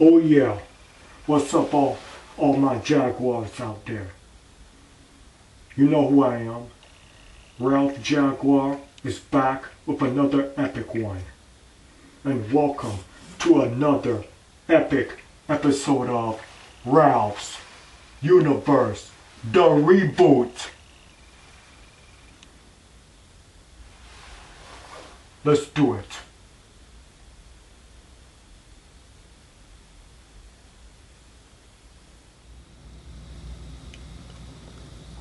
Oh yeah, what's up all my Jaguars out there? You know who I am. Ralph Jaguar is back with another epic one. And welcome to another epic episode of Ralph's Universe, the Reboot. Let's do it.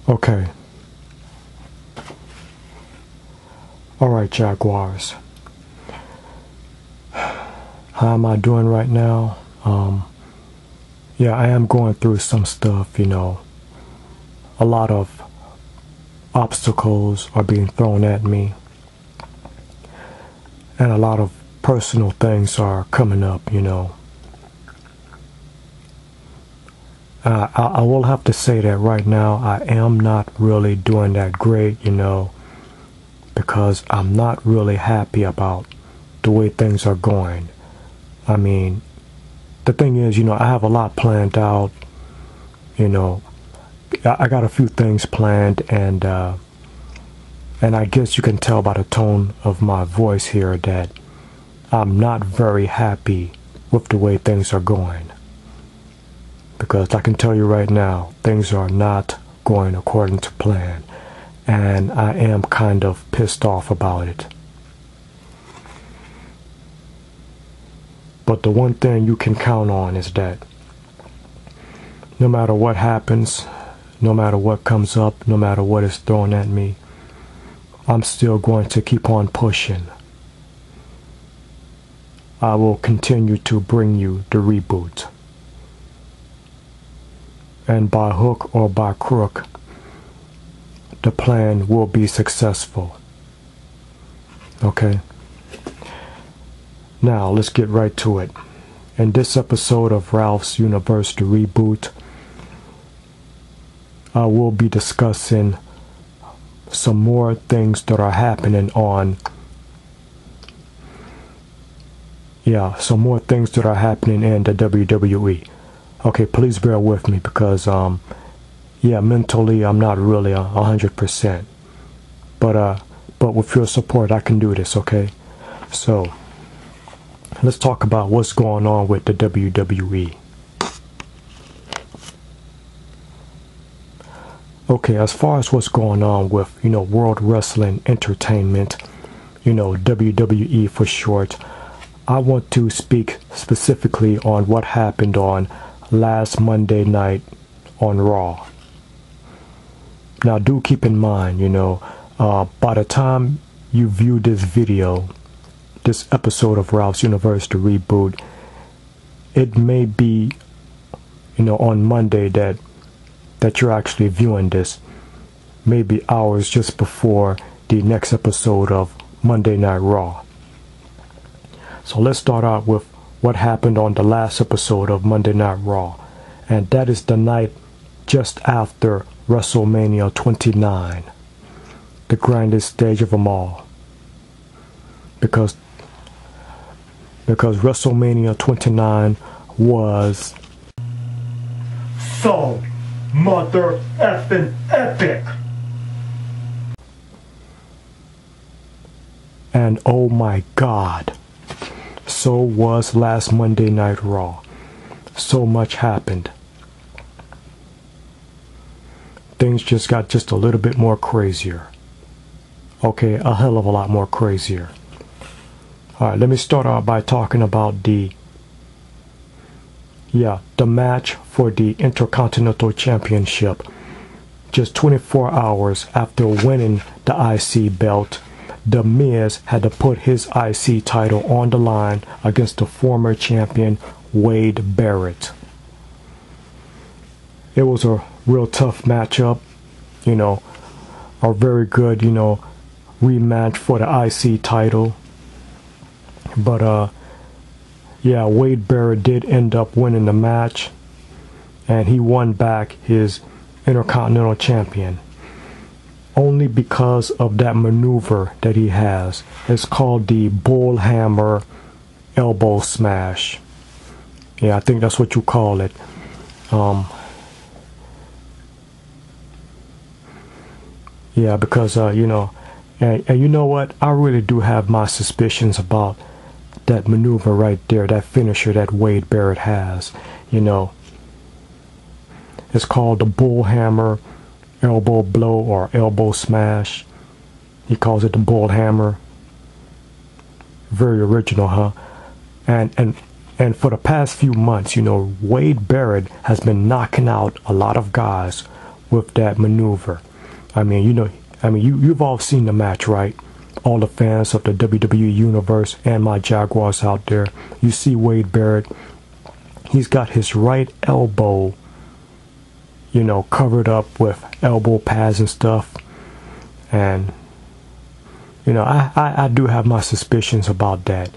Okay. Alright, Jaguars. How am I doing right now? Yeah, I am going through some stuff, you know. A lot of obstacles are being thrown at me. And a lot of personal things are coming up, you know. I will have to say that right now I am not really doing that great, you know, because I'm not really happy about the way things are going. I mean, the thing is, you know, I have a lot planned out, you know. I got a few things planned, and I guess you can tell by the tone of my voice here that I'm not very happy with the way things are going. Because I can tell you right now, things are not going according to plan. And I am kind of pissed off about it. But the one thing you can count on is that no matter what happens, no matter what comes up, no matter what is thrown at me, I'm still going to keep on pushing. I will continue to bring you the reboot. And by hook or by crook, the plan will be successful. Okay? Now, let's get right to it. In this episode of Ralph's Universe, the Reboot, I will be discussing some more things that are happening on... Yeah, some more things that are happening in the WWE. Okay, please bear with me because, yeah, mentally I'm not really 100%. But with your support, I can do this, okay? So, let's talk about what's going on with the WWE. Okay, as far as what's going on with, you know, World Wrestling Entertainment, you know, WWE for short, I want to speak specifically on what happened on last Monday night on Raw. Now, do keep in mind, you know, by the time you view this video, this episode of Ralph's Universe, the Reboot, it may be, you know, on Monday that you're actually viewing this, maybe hours just before the next episode of Monday Night Raw. So let's start out with what happened on the last episode of Monday Night Raw. And that is the night just after Wrestle Mania 29. The grandest stage of them all. Because WrestleMania 29 was so mother effing epic. And oh my God, so was last Monday Night Raw. So much happened. Things just got just a little bit more crazier. Okay, a hell of a lot more crazier. Alright, let me start out by talking about the match for the Intercontinental Championship. Just 24 hours after winning the IC belt, The Miz had to put his IC title on the line against the former champion Wade Barrett. It was a real tough matchup, you know, a very good, you know, rematch for the IC title. But yeah, Wade Barrett did end up winning the match, and he won back his Intercontinental Champion. Only because of that maneuver that he has. It's called the Bullhammer Elbow Smash. Yeah, I think that's what you call it. Yeah, because you know, and you know what? I really do have my suspicions about that maneuver right there, that finisher that Wade Barrett has. You know, it's called the bull hammer, elbow blow, or elbow smash. He calls it the bull hammer. Very original, huh? And for the past few months, you know, Wade Barrett has been knocking out a lot of guys with that maneuver. I mean, you know, you've all seen the match, right? All the fans of the WWE Universe and my Jaguars out there. You see Wade Barrett. He's got his right elbow, you know, covered up with elbow pads and stuff. And, you know, I do have my suspicions about that.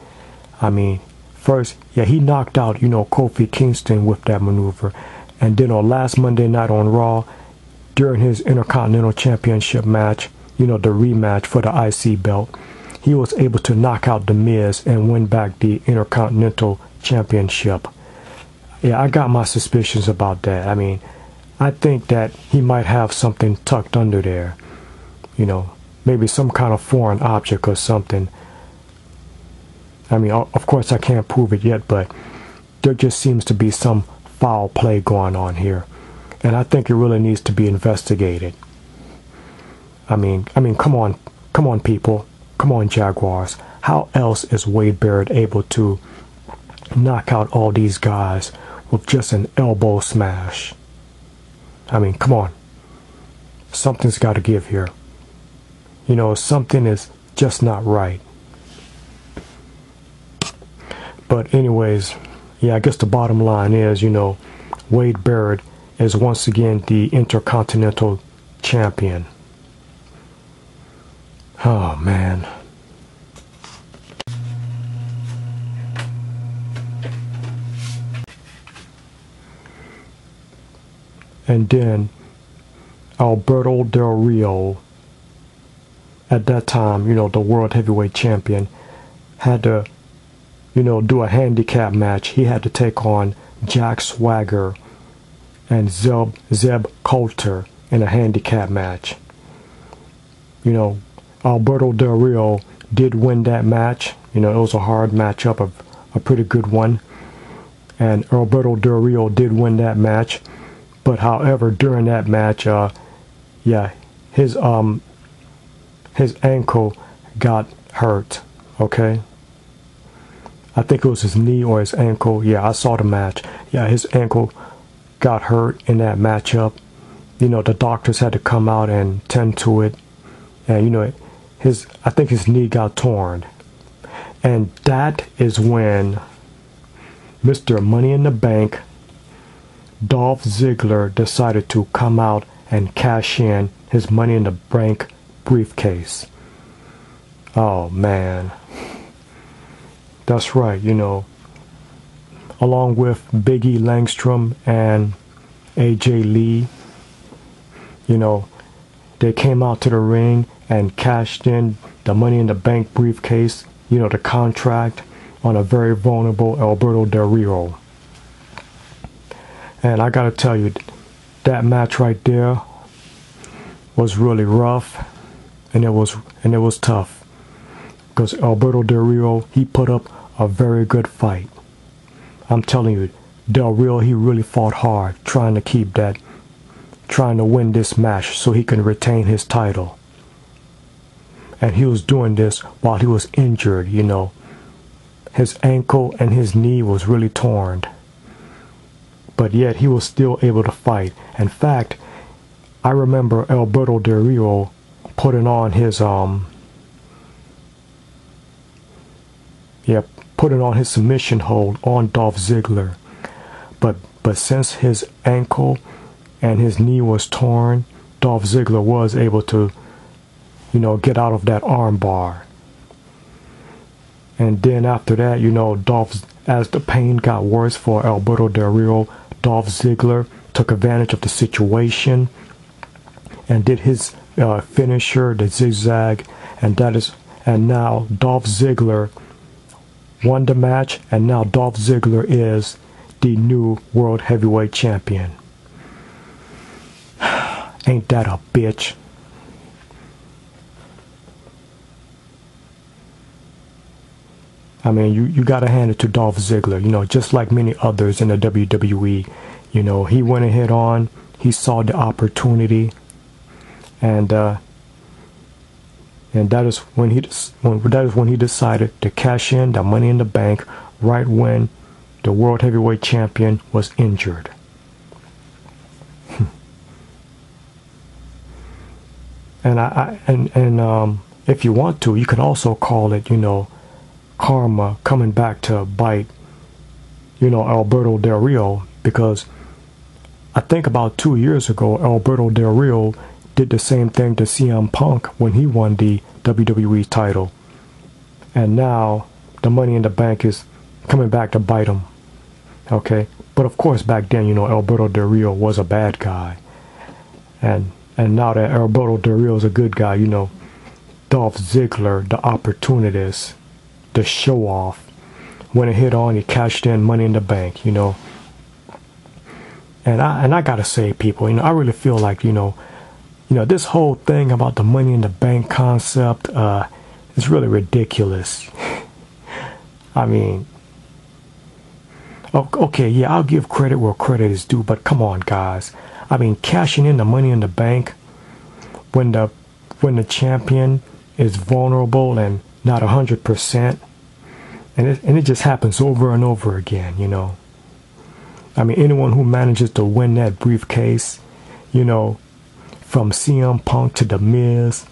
I mean, first, yeah, he knocked out, you know, Kofi Kingston with that maneuver. And then on last Monday night on Raw, during his Intercontinental Championship match, you know, the rematch for the IC belt, he was able to knock out The Miz and win back the Intercontinental Championship. Yeah, I got my suspicions about that. I mean, I think that he might have something tucked under there. You know, maybe some kind of foreign object or something. I mean, of course I can't prove it yet, but there just seems to be some foul play going on here. And I think it really needs to be investigated. I mean, come on, people. Come on, Jaguars. How else is Wade Barrett able to knock out all these guys with just an elbow smash? I mean, come on. Something's got to give here. You know, something is just not right. But anyways, yeah, I guess the bottom line is, you know, Wade Barrett is once again the Intercontinental Champion. Oh, man. And then Alberto Del Rio, at that time, you know, the World Heavyweight Champion, had to, you know, do a handicap match. He had to take on Jack Swagger and Zeb Coulter in a handicap match. You know, Alberto Del Rio did win that match. You know, it was a hard matchup, a pretty good one. And Alberto Del Rio did win that match. But however, during that match, yeah, his ankle got hurt. Okay. I think it was his knee or his ankle. Yeah, I saw the match. Yeah, his ankle got hurt in that matchup. You know, the doctors had to come out and tend to it. And, you know, I think his knee got torn. And that is when Mr. Money in the Bank, Dolph Ziggler, decided to come out and cash in his Money in the Bank briefcase. Oh, man. That's right, you know. Along with Big E Langstrom and AJ Lee, you know, they came out to the ring and cashed in the Money in the Bank briefcase, you know, the contract on a very vulnerable Alberto Del Rio. And I gotta tell you, that match right there was really rough, and it was tough. Because Alberto Del Rio, he put up a very good fight. I'm telling you, Del Rio, he really fought hard trying to win this match so he can retain his title. And he was doing this while he was injured, you know. His ankle and his knee was really torn. But yet he was still able to fight. In fact, I remember Alberto Del Rio putting on his submission hold on Dolph Ziggler. But since his ankle and his knee was torn, Dolph Ziggler was able to, you know, get out of that arm bar. And then after that, you know, as the pain got worse for Alberto Del Rio, Dolph Ziggler took advantage of the situation and did his finisher, the zigzag, and now Dolph Ziggler won the match, and now Dolph Ziggler is the new World Heavyweight Champion. Ain't that a bitch? I mean, you gotta hand it to Dolph Ziggler, you know, just like many others in the WWE. You know, he went ahead on, he saw the opportunity, and that is when he decided to cash in the Money in the Bank right when the World Heavyweight Champion was injured. And if you want to, you can also call it, you know, karma coming back to bite, you know, Alberto Del Rio, because I think about 2 years ago, Alberto Del Rio did the same thing to CM Punk when he won the WWE title. And now the Money in the Bank is coming back to bite him. Okay? But of course, back then, you know, Alberto Del Rio was a bad guy. And now that Alberto Del Rio is a good guy, you know, Dolph Ziggler, the opportunist, the show off, went ahead on, he cashed in Money in the Bank, you know. And I gotta say, people, you know, I really feel like, you know, this whole thing about the Money in the Bank concept is really ridiculous. I mean, okay, yeah, I'll give credit where credit is due, but come on, guys. I mean, cashing in the Money in the Bank when the champion is vulnerable and not 100%, and it just happens over and over again, you know. I mean, anyone who manages to win that briefcase, you know, from CM Punk to The Miz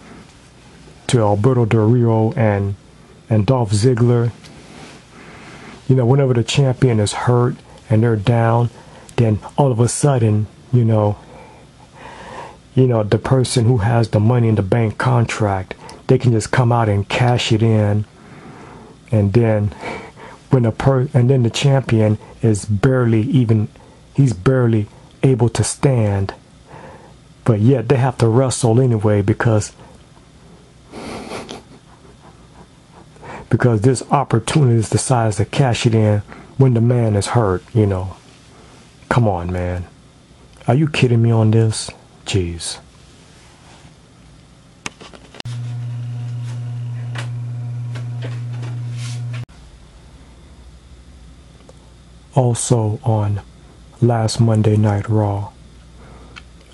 to Alberto Del Rio and Dolph Ziggler, you know, whenever the champion is hurt and they're down, then all of a sudden, you know, the person who has the Money in the Bank contract, they can just come out and cash it in, and then the champion is he's barely able to stand, but yet they have to wrestle anyway because this opportunist decides to cash it in when the man is hurt, you know. Come on, man. Are you kidding me on this? Jeez. Also on last Monday Night Raw,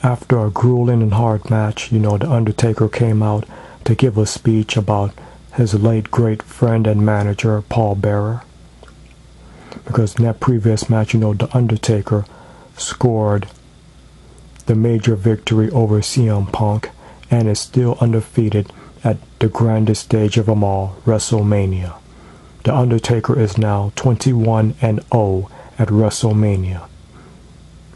after a grueling and hard match, you know, The Undertaker came out to give a speech about his late great friend and manager, Paul Bearer. Because in that previous match, you know, The Undertaker scored the major victory over CM Punk and is still undefeated at the grandest stage of them all, Wrestle Mania. The Undertaker is now 21-0 at Wrestle Mania.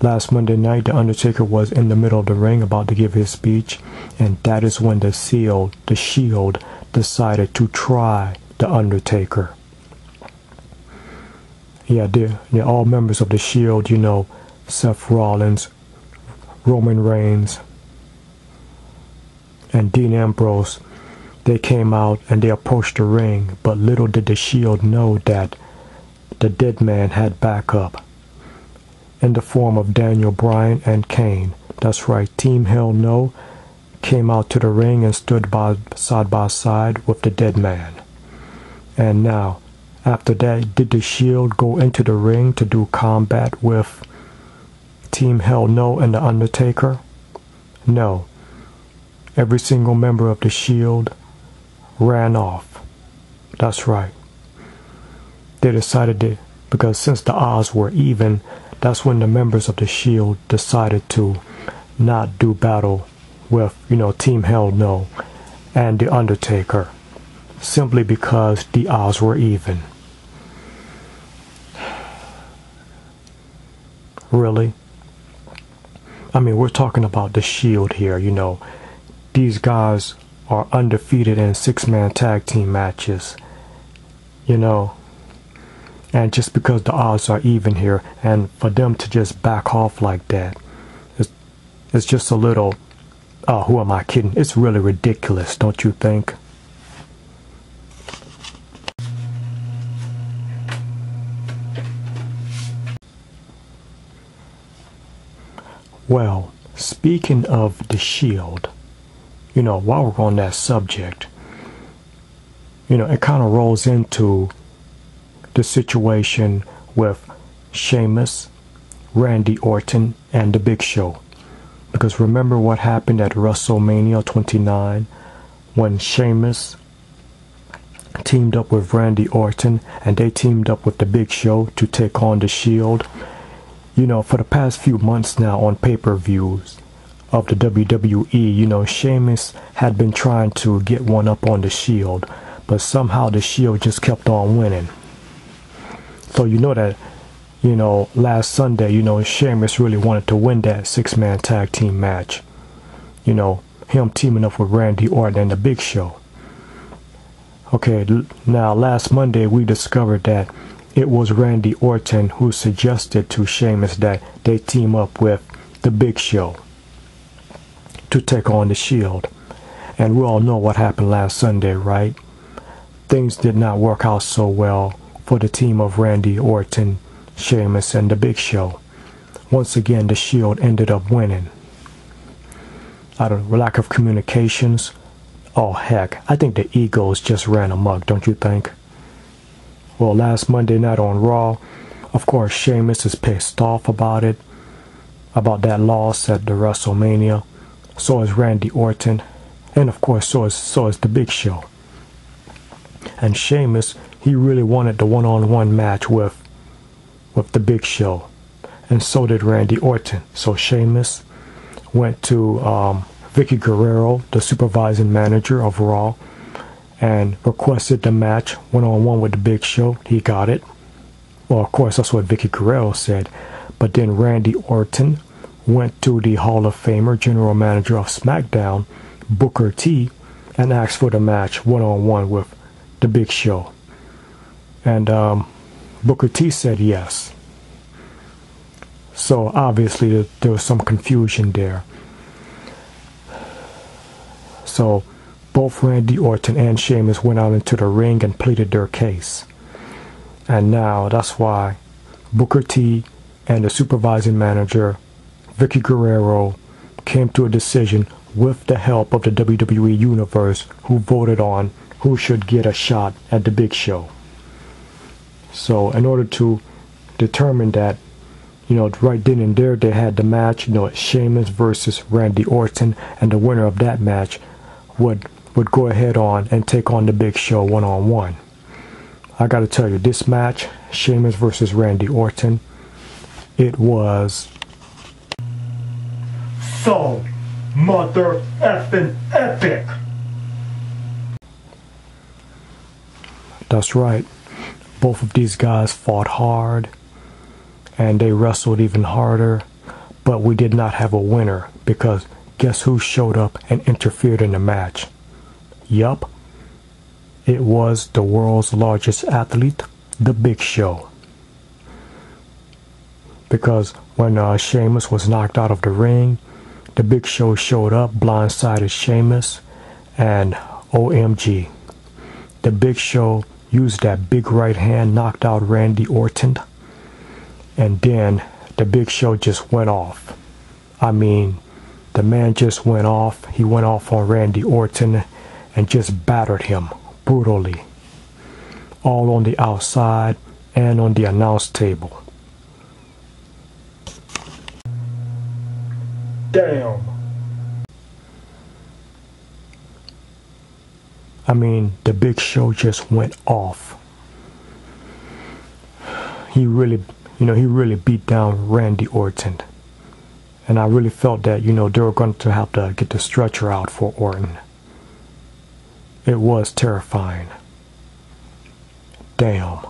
Last Monday night, The Undertaker was in the middle of the ring about to give his speech, and that is when the Shield decided to try The Undertaker. Yeah, they're all members of the Shield, you know, Seth Rollins, Roman Reigns, and Dean Ambrose. They came out and they approached the ring, but little did the Shield know that the dead man had backup in the form of Daniel Bryan and Kane. That's right, Team Hell No came out to the ring and stood side by side with the dead man. And now, after that, did the Shield go into the ring to do combat with Team Hell No and The Undertaker? No. Every single member of the Shield ran off. That's right. They decided to, because since the odds were even, that's when the members of the Shield decided to not do battle with, you know, Team Hell No and The Undertaker, simply because the odds were even. Really? I mean, we're talking about the Shield here, you know. These guys are undefeated in 6-man tag team matches, you know. And just because the odds are even here, and for them to just back off like that, it's just a little, who am I kidding? It's really ridiculous, don't you think? Well, speaking of the Shield, while we're on that subject, it kind of rolls into the situation with Sheamus, Randy Orton, and The Big Show. Because remember what happened at Wrestle Mania 29 when Sheamus teamed up with Randy Orton and they teamed up with The Big Show to take on the Shield. For the past few months now on pay-per-views of the WWE, Sheamus had been trying to get one up on the Shield, but somehow the Shield just kept on winning. So that, last Sunday, Sheamus really wanted to win that 6-man tag team match. Him teaming up with Randy Orton and The Big Show. Okay, now last Monday we discovered that it was Randy Orton who suggested to Sheamus that they team up with The Big Show to take on the Shield. And we all know what happened last Sunday, right? Things did not work out so well for the team of Randy Orton, Sheamus, and The Big Show. Once again, the Shield ended up winning. Out of lack of communications, oh heck, I think the egos just ran amok, don't you think? Well, last Monday night on Raw, of course, Sheamus is pissed off about it, about that loss at the Wrestle Mania. So is Randy Orton, and of course, so is The Big Show. And Sheamus, he really wanted the one-on-one match with The Big Show, and so did Randy Orton. So Sheamus went to Vicky Guerrero, the supervising manager of Raw, and requested the match one-on-one with The Big Show. He got it. Well, of course, that's what Vicky Guerrero said. But then Randy Orton went to the Hall of Famer, general manager of SmackDown, Booker T, and asked for the match one-on-one with The Big Show. And Booker T said yes. So obviously there was some confusion there. So both Randy Orton and Sheamus went out into the ring and pleaded their case. And now that's why Booker T and the supervising manager, Vicky Guerrero, came to a decision with the help of the WWE Universe, who voted on who should get a shot at The Big Show. So in order to determine that, right then and there they had the match, Sheamus versus Randy Orton, and the winner of that match would go ahead on and take on The Big Show one-on-one. I gotta tell you, this match, Sheamus versus Randy Orton, it was so mother effing epic. That's right. Both of these guys fought hard, and they wrestled even harder, but we did not have a winner, because guess who showed up and interfered in the match? Yup, it was the world's largest athlete, The Big Show. Because when Sheamus was knocked out of the ring, The Big Show showed up, blindsided Sheamus, and OMG, The Big Show used that big right hand, knocked out Randy Orton, and then The Big Show just went off. I mean, the man just went off. He went off on Randy Orton and just battered him brutally, all on the outside and on the announce table. Damn. I mean, The Big Show just went off. He really beat down Randy Orton. And I really felt that, they were going to have to get the stretcher out for Orton. It was terrifying. Damn.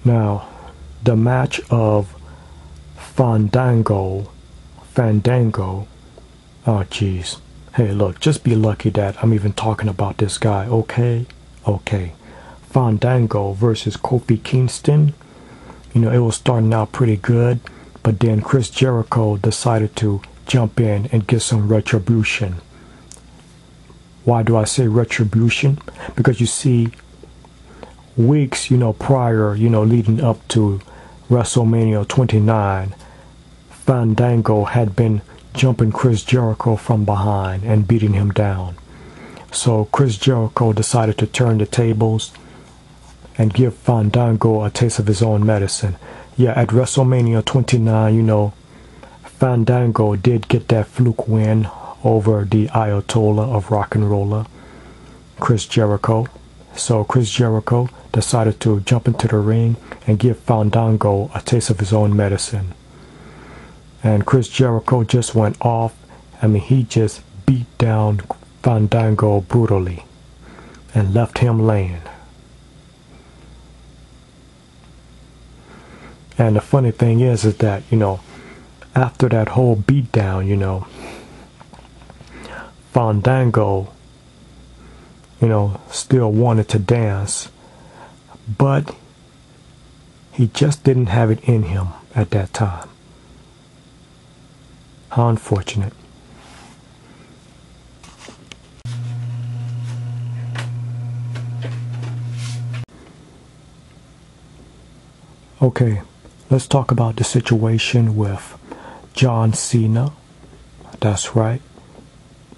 Now, the match of Fandango. Oh, jeez. Hey, look, just be lucky that I'm even talking about this guy, okay? Okay. Fandango versus Kofi Kingston. It was starting out pretty good, but then Chris Jericho decided to jump in and get some retribution. Why do I say retribution? Because you see, weeks, prior, leading up to WrestleMania 29, Fandango had been jumping Chris Jericho from behind and beating him down. So Chris Jericho decided to turn the tables and give Fandango a taste of his own medicine. Yeah, at WrestleMania 29, Fandango did get that fluke win over the Ayatollah of rock and roller, Chris Jericho. So Chris Jericho decided to jump into the ring and give Fandango a taste of his own medicine. And Chris Jericho just went off. He just beat down Fandango brutally and left him laying. And the funny thing is that, after that whole beatdown, Fandango, still wanted to dance, but he just didn't have it in him at that time. How unfortunate. Okay, let's talk about the situation with John Cena. That's right.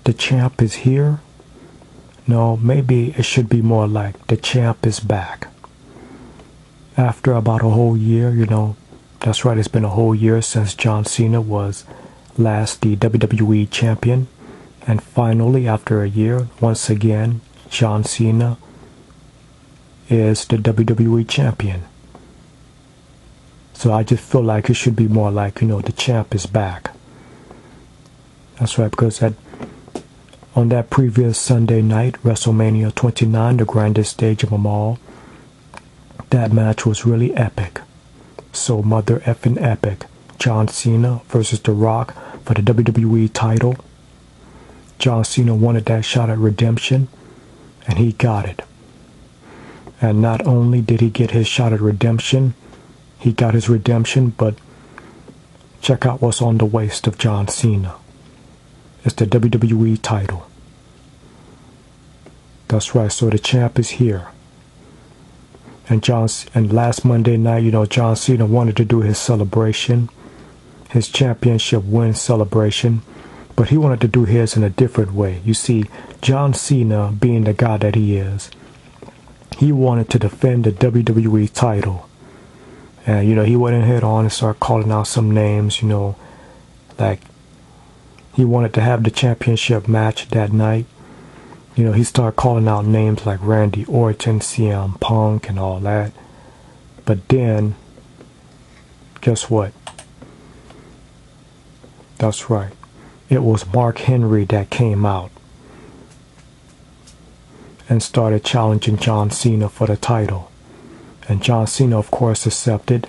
The champ is here. No, maybe it should be more like the champ is back. After about a whole year, that's right, it's been a whole year since John Cena was last the WWE champion. And finally, after a year, once again, John Cena is the WWE champion. So I just feel like it should be more like, the champ is back. That's right, because on that previous Sunday night, WrestleMania 29, the grandest stage of them all, that match was really epic. So mother effing epic. John Cena versus The Rock for the WWE title. John Cena wanted that shot at redemption, and he got it. And not only did he get his shot at redemption, he got his redemption, but check out what's on the waist of John Cena. It's the WWE title. That's right, so the champ is here. And last Monday night, John Cena wanted to do his celebration, his championship win celebration, but he wanted to do his in a different way. You see, John Cena, being the guy that he is, he wanted to defend the WWE title. And, he went ahead on and started calling out some names, like he wanted to have the championship match that night. He started calling out names like Randy Orton, CM Punk, and all that. But then, guess what? That's right. It was Mark Henry that came out and started challenging John Cena for the title. And John Cena, of course, accepted.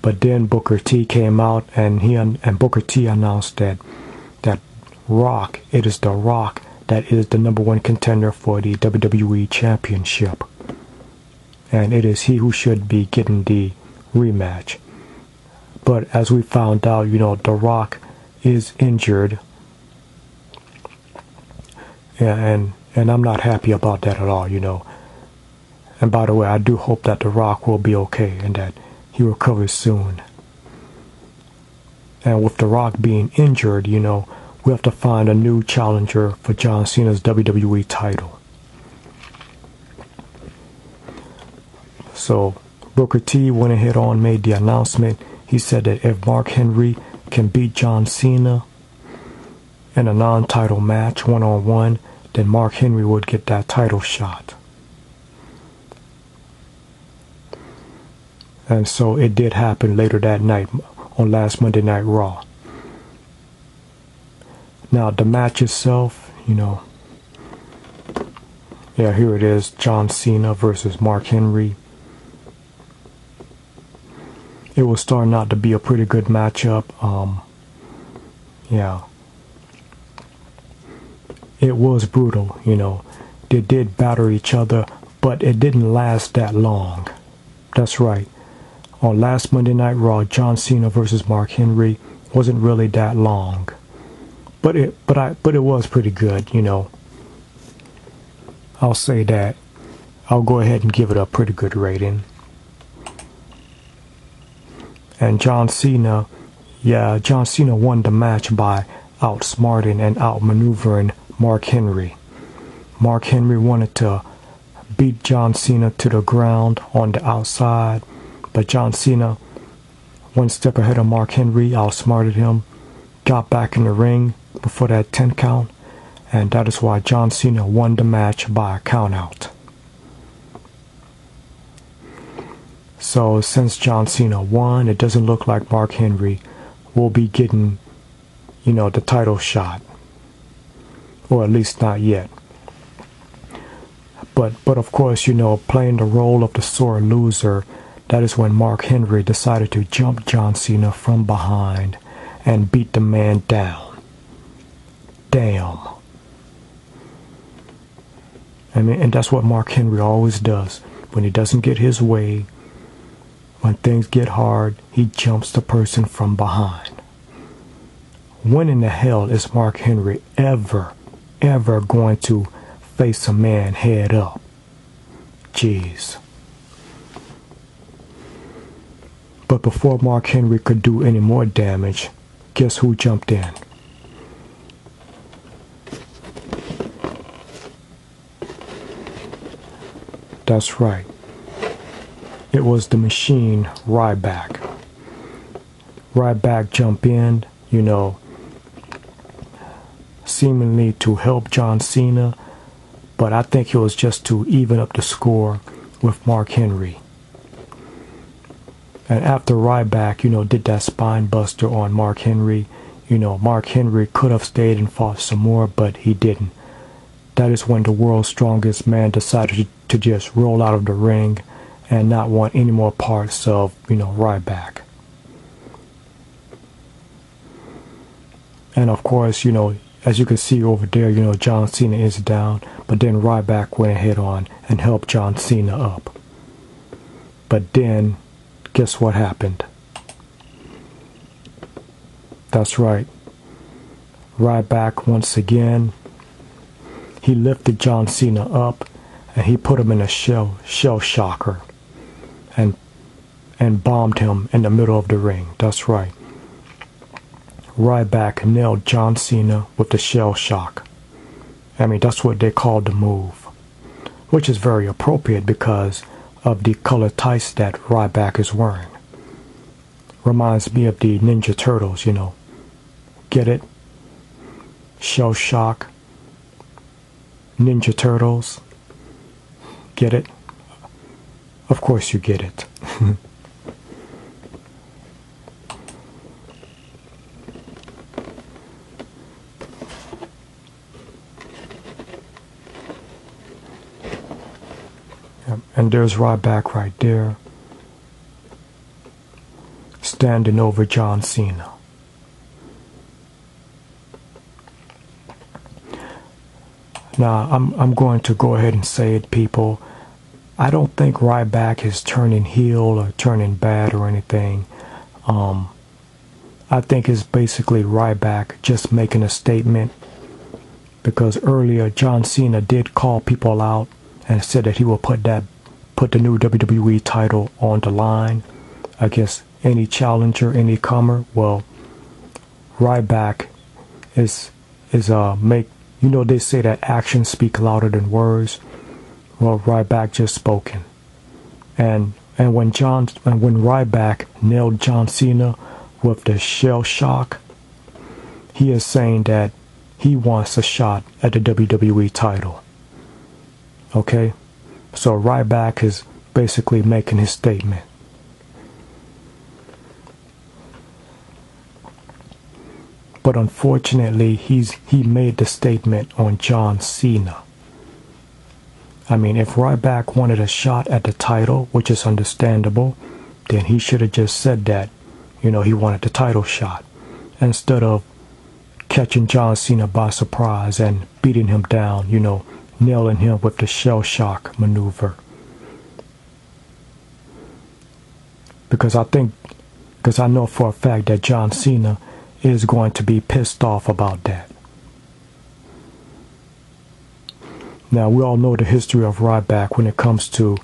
But then Booker T came out, and Booker T announced that Rock, it is The Rock that is the #1 contender for the WWE Championship. And it is he who should be getting the rematch. But as we found out, The Rock is injured. Yeah, and I'm not happy about that at all, And by the way, I do hope that The Rock will be okay and that he recovers soon. And with The Rock being injured, we have to find a new challenger for John Cena's WWE title. So Booker T went ahead on, made the announcement. He said that if Mark Henry can beat John Cena in a non-title match, one-on-one, then Mark Henry would get that title shot. And so it did happen later that night on last Monday Night Raw. Now the match itself, yeah, here it is, John Cena versus Mark Henry. It was starting out to be a pretty good matchup. Yeah. It was brutal, They did batter each other, but it didn't last that long. That's right. On last Monday Night Raw, John Cena versus Mark Henry wasn't really that long. But it was pretty good, I'll say that. I'll go ahead and give it a pretty good rating. And John Cena won the match by outsmarting and outmaneuvering Mark Henry. Mark Henry wanted to beat John Cena to the ground on the outside, but John Cena, one step ahead of Mark Henry, outsmarted him, got back in the ring before that 10 count, and that is why John Cena won the match by a count out. So since John Cena won, it doesn't look like Mark Henry will be getting, the title shot. Or at least not yet. But of course, playing the role of the sore loser, that is when Mark Henry decided to jump John Cena from behind and beat the man down. Damn. And that's what Mark Henry always does. When he doesn't get his way, when things get hard, he jumps the person from behind. When in the hell is Mark Henry ever going to face a man head up? Jeez. But before Mark Henry could do any more damage, guess who jumped in? That's right. It was the machine, Ryback. Ryback jumped in, seemingly to help John Cena, but I think it was just to even up the score with Mark Henry. And after Ryback, did that spine buster on Mark Henry, Mark Henry could have stayed and fought some more, but he didn't. That is when the world's strongest man decided to just roll out of the ring and not want any more parts of, Ryback. And of course, as you can see over there, John Cena is down, but then Ryback went ahead on and helped John Cena up. But then, guess what happened? That's right. Ryback, once again, he lifted John Cena up and he put him in a shell shocker and bombed him in the middle of the ring. That's right. Ryback nailed John Cena with the shell shock. That's what they called the move, which is very appropriate because of the color tights that Ryback is wearing. Reminds me of the Ninja Turtles, Get it? Shell shock. Ninja Turtles. Get it? Of course you get it. And there's Ryback right there, standing over John Cena. Now, I'm going to go ahead and say it, people. I don't think Ryback is turning heel or turning bad or anything. I think it's basically Ryback just making a statement, because earlier John Cena did call people out and said that he will put the new WWE title on the line against any challenger, any comer. Well, Ryback is they say that actions speak louder than words. Well, Ryback just spoken. And when Ryback nailed John Cena with the shell shock, he is saying that he wants a shot at the WWE title. Okay? So Ryback is basically making his statement. But unfortunately, he made the statement on John Cena. If Ryback wanted a shot at the title, which is understandable, then he should have just said that, he wanted the title shot, instead of catching John Cena by surprise and beating him down, nailing him with the shell shock maneuver. Because I know for a fact that John Cena is going to be pissed off about that. Now, we all know the history of Ryback when it comes to,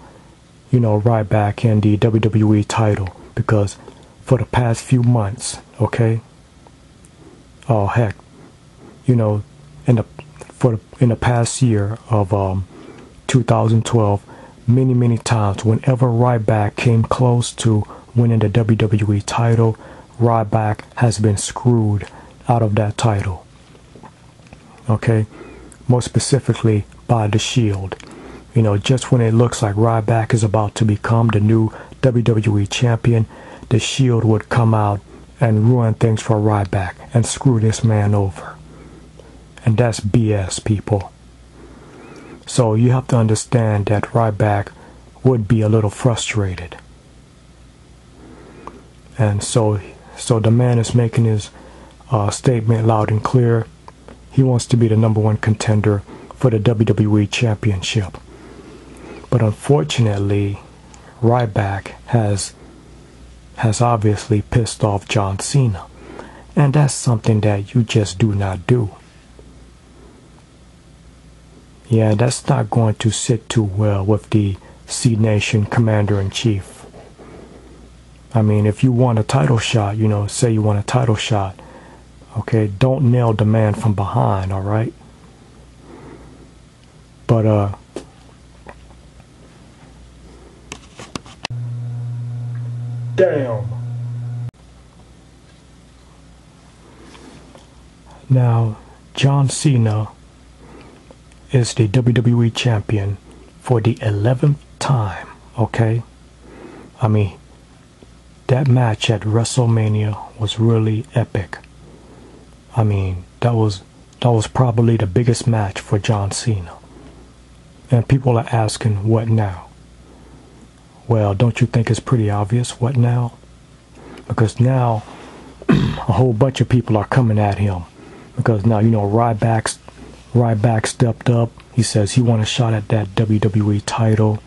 Ryback and the WWE title, because for the past few months, okay, oh heck, in the past year of 2012, many times, whenever Ryback came close to winning the WWE title, Ryback has been screwed out of that title. Okay, more specifically by the Shield. Just when it looks like Ryback is about to become the new WWE champion, the Shield would come out and ruin things for Ryback and screw this man over. And that's BS, people. So you have to understand that Ryback would be a little frustrated. And so the man is making his statement loud and clear. He wants to be the #1 contender for the WWE Championship. But unfortunately, Ryback has obviously pissed off John Cena. And that's something that you just do not do. Yeah, that's not going to sit too well with the C Nation Commander-in-Chief. I mean, if you want a title shot, say you want a title shot, okay, don't nail the man from behind, all right? But, damn. Now, John Cena is the WWE champion for the 11th time, okay? I mean, that match at Wrestle Mania was really epic. I mean, that was probably the biggest match for John Cena. And people are asking, what now? Well, don't you think it's pretty obvious what now? Because now a whole bunch of people are coming at him. Because now, Ryback stepped up. He says he wants a shot at that WWE title.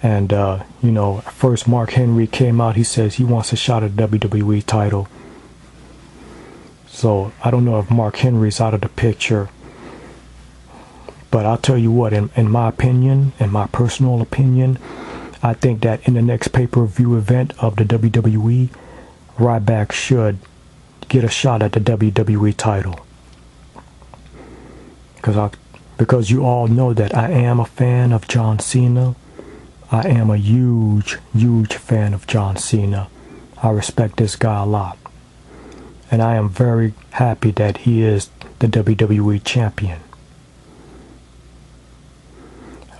And, first Mark Henry came out. He says he wants a shot at the WWE title. So I don't know if Mark Henry's out of the picture. But I'll tell you what, in my opinion, in my personal opinion, I think that in the next pay-per-view event of the WWE, Ryback should get a shot at the WWE title. Because you all know that I am a fan of John Cena. I am a huge fan of John Cena. I respect this guy a lot. And I am very happy that he is the WWE champion.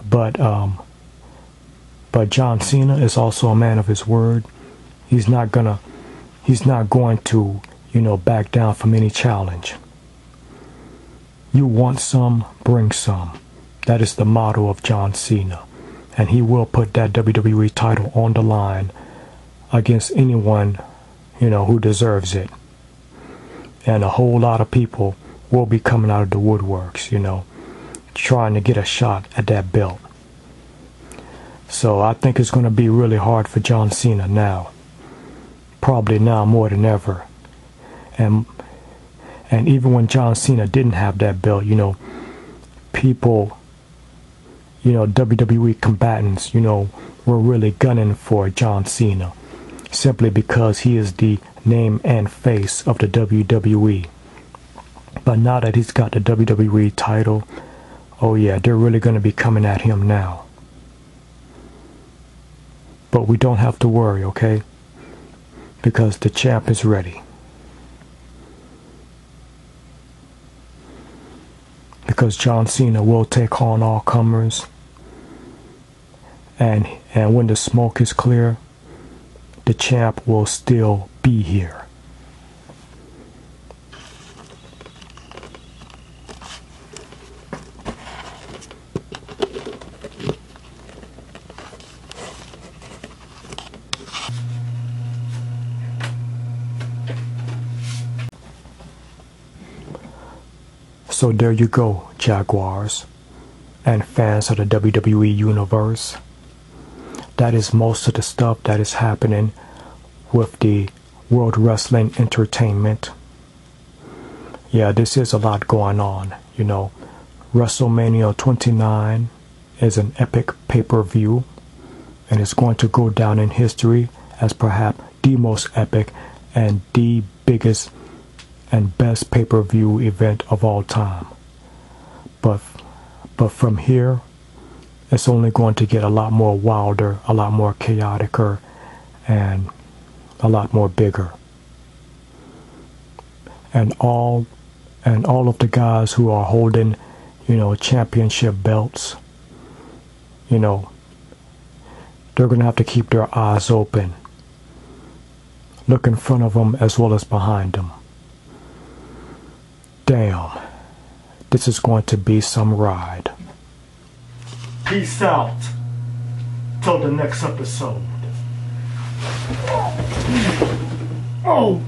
But John Cena is also a man of his word. He's not going to, back down from any challenge. You want some, bring some. That is the motto of John Cena. And he will put that WWE title on the line against anyone, who deserves it. And a whole lot of people will be coming out of the woodworks, trying to get a shot at that belt. So I think it's going to be really hard for John Cena now. Probably now more than ever. And even when John Cena didn't have that belt, people, WWE combatants, were really gunning for John Cena. Simply because he is the name and face of the WWE. But now that he's got the WWE title, oh yeah, they're really going to be coming at him now. But we don't have to worry, okay? Because the champ is ready. Because John Cena will take on all comers. And when the smoke is clear, the champ will still be here. So there you go, Jaguars and fans of the WWE Universe. That is most of the stuff that is happening with the World Wrestling Entertainment. yeah, this is a lot going on. You know, WrestleMania 29 is an epic pay-per-view, and it's going to go down in history as perhaps the most epic and the biggest and best pay-per-view event of all time. But from here, it's only going to get a lot more wilder, a lot more chaoticer, and a lot more bigger. And all of the guys who are holding, you know, championship belts, you know, they're going to have to keep their eyes open. Look in front of them as well as behind them. Damn, this is going to be some ride. Peace out. Till the next episode. Oh!